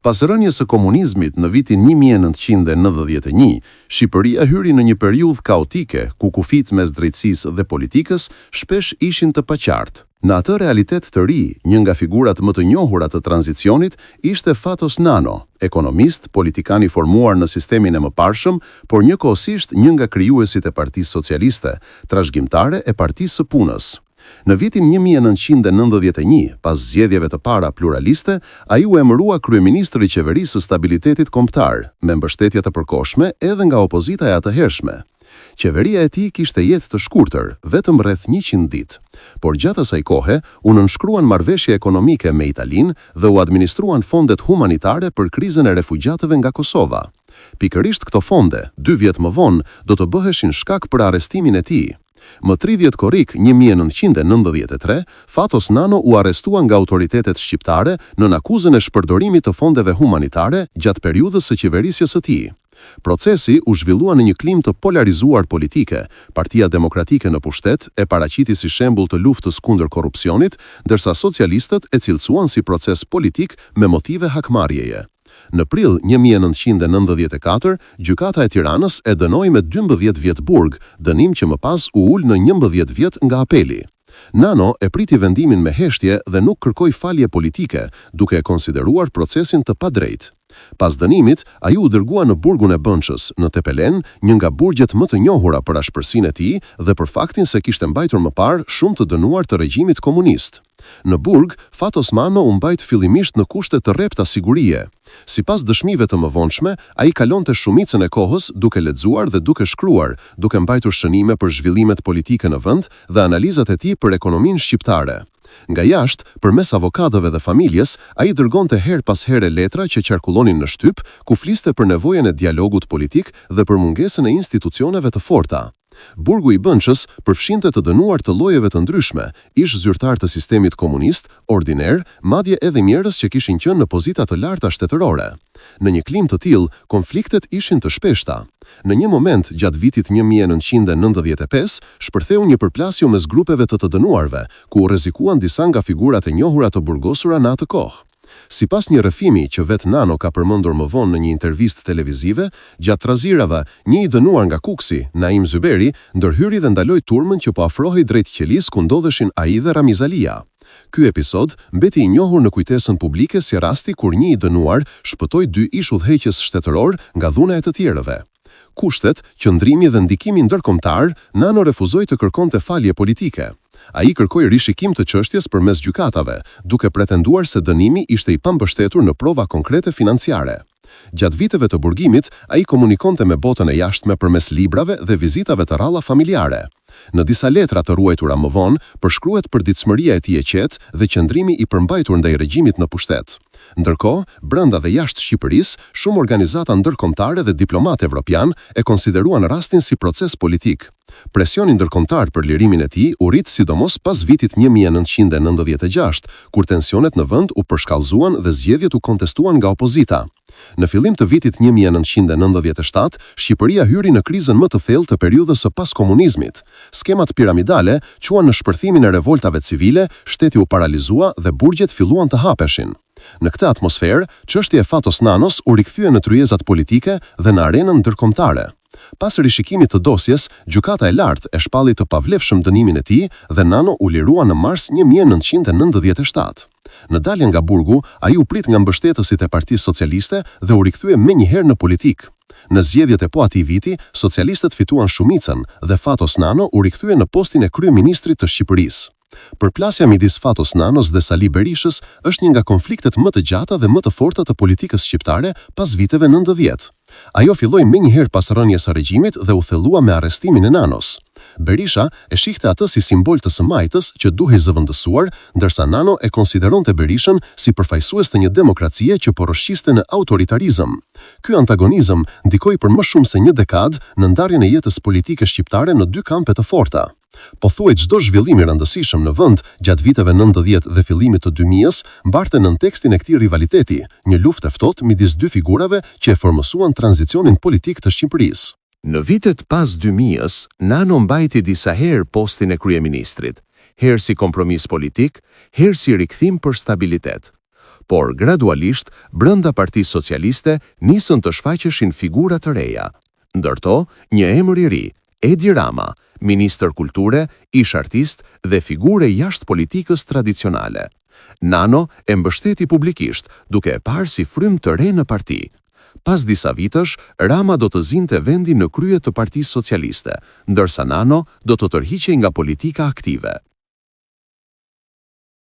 Pas rënies së komunizmit në vitin 1991, Shqipëria hyri në një periudhë kaotike, ku kufit mes drejtësisë dhe politikës shpesh ishin të paqartë. Në atë realitet të ri, një nga figurat më të njohura të tranzicionit ishte Fatos Nano, ekonomist, politikan i formuar në sistemin e mëparshëm, por njëkohësisht një nga krijuesit e Partisë Socialiste, trashëgimtare e Partisë së Punës. Në vitin 1991, pas zgjedhjeve të para pluraliste, ai u emërua kryeministër i Qeverisë së Stabilitetit Kombëtar, me mbështetje të përkohshme edhe nga opozita e atëhershme. Qeveria e tij kishte jetë të shkurtër, vetëm rreth 100 ditë, por gjatë asaj kohe u nënshkruan marrëveshje ekonomike me Italinë dhe u administruan fondet humanitare për krizën e refugjatëve nga Kosova. Pikërisht këto fonde, 2 vjet më vonë, do të bëheshin shkak për arrestimin e tij. Më 30 korrik 1993, Fatos Nano u arrestua nga autoritetet shqiptare nën akuzën e shpërdorimit të fondeve humanitare gjatë periudhës së qeverisjes së tij. Procesi u zhvillua në një klim të polarizuar politike, Partia Demokratike në pushtet e paraqiti si shembull të luftës kundër korrupsionit, ndërsa socialistët e cilësuan si proces politik me motive hakmarrjeje. Në prill 1994, Gjykata e Tiranës e dënoi me 12 vjet burg, dënim që më pas u ul në 11 vjet nga apeli. Nano e priti vendimin me heshtje dhe nuk kërkoi falje politike, duke e konsideruar procesin të padrejtë. Pas dënimit, ai u dërgua në burgun e Bënçës, në Tepelen, një nga burgjet më të njohura për ashpërsinë e tij dhe për faktin se kishte mbajtur më parë shumë të dënuar të regjimit komunist. Në burg, Fatos Nano u mbajt fillimisht në kushte të rrepta sigurie. Sipas dëshmive të mëvonshme, ai kalonte shumicën e kohës duke lexuar dhe duke shkruar, duke mbajtur shënime për zhvillimet politike në vend dhe analizat e tij për ekonominë shqiptare. Nga jashtë, përmes avokatëve dhe familjes, ai dërgonte her pas here letra që qarkullonin në shtyp, ku fliste për nevojën e dialogut politik dhe për mungesën e institucioneve të forta. Burgu i Bënçës përfshinte të dënuar të llojeve të ndryshme, ish zyrtar të sistemit komunist, ordiner, madje edhe njerëz që kishin qenë në pozita të larta shtetërore. Në një klim të tillë, konfliktet ishin të shpeshta. Në një moment gjatë vitit 1995, shpërtheu një përplasje mes grupeve të dënuarve, ku u rrezikuan disa nga figurat e njohura të burgosura në atë kohë. Sipas një rrëfimi që vet Nano ka përmendur më vonë në një intervistë televizive, gjatë trazirave, një i dënuar nga Kuksi, Naim Zyberi, ndërhyri dhe ndaloi turmën që po afrohej drejt qelisë ku ndodheshin ai dhe Ramizalia. Ky episod mbeti i njohur në kujtesën publike si rasti kur një i dënuar shpëtoi 2 ish udhëheqës shtetëror nga dhuna e të tjerëve. Kushtet, qëndrimi dhe ndikimi ndërkombëtar, Nano refuzoi të kërkonte falje politike. Ai kërkoi rishikim të çështjes përmes gjykatave, duke pretenduar se dënimi ishte i pambështetur në prova konkrete financiare. Gjatë viteve të burgimit, ai komunikonte me botën e jashtme përmes librave dhe vizitave të rralla familjare. Në disa letra të ruajtura më vonë, përshkruhet përditshmëria e tij e qetë dhe qëndrimi i përmbajtur ndaj regjimit në pushtet. Ndërkohë, brenda dhe jashtë Shqipërisë, shumë organizata ndërkombëtare dhe diplomatë evropian e konsideruan rastin si proces politik. Presioni ndërkombëtar për lirimin e tij u rrit sidomos pas vitit 1996, kur tensionet në vend u përshkallëzuan dhe zgjedhjet u kontestuan nga opozita. Në fillim të vitit 1997, Shqipëria hyri në krizën më të thellë të periudhës së pas-komunizmit. Skemat piramidale quan në shpërthimin e revoltave civile, shteti u paralizua dhe burgjet filluan të hapeshin. Në këtë atmosferë, çështja e Fatos Nanos u rikthye në tryezat politike dhe në arenën ndërkombëtare. Pas rishikimit të dosjes, gjykata e lartë e shpalli të pavlefshëm dënimin e tij dhe Nano u lirua në mars 1997. Në dalje nga burgu, ai u prit nga mbështetësit e Partisë Socialiste dhe u rikthye menjëherë në politik. Në zgjedhjet e po atij viti, socialistët fituan shumicën dhe Fatos Nano u rikthye në postin e kryeministrit të Shqipërisë. Përplasja midis Fatos Nanos dhe Sali Berishës është një nga konfliktet më të gjata dhe më të forta të politikës shqiptare pas viteve 90. Ajo filloi menjëherë pas rënies së regjimit dhe u thellua me arrestimin e Nanos. Berisha e shihte atë si simbol të së majtës që duhej zëvendësuar, ndërsa Nano e konsideronte Berishën si përfaqësues të një demokracie që po rrëshqiste në autoritarizëm. Ky antagonizëm ndikoi për më shumë se një dekadë në ndarjen e jetës politike shqiptare në 2 kampe të forta. Pothuaj çdo zhvillim i rëndësishëm në vend gjatë viteve 90 dhe fillimit të 2000-s mbarte nën tekstin e këtij rivaliteti, një luftë e ftohtë midis 2 figurave që e formosuan tranzicionin politik të Shqipërisë. Në vitet pas 2000-s, Nano mbajti disa herë postin e kryeministrit, herë si kompromis politik, herë si rikthim për stabilitet. por gradualisht brenda Partisë Socialiste nisën të shfaqeshin figura të reja. Ndërto, një emër i ri, Edi Rama, ministër kulture, ish artist dhe figure jashtë politikës tradicionale. Nano e mbështeti publikisht, duke e parë si frymë të re në parti. Pas disa vitësh, Rama do të zinte vendin në krye të Partisë Socialiste, ndërsa Nano do të tërhiqej nga politika aktive.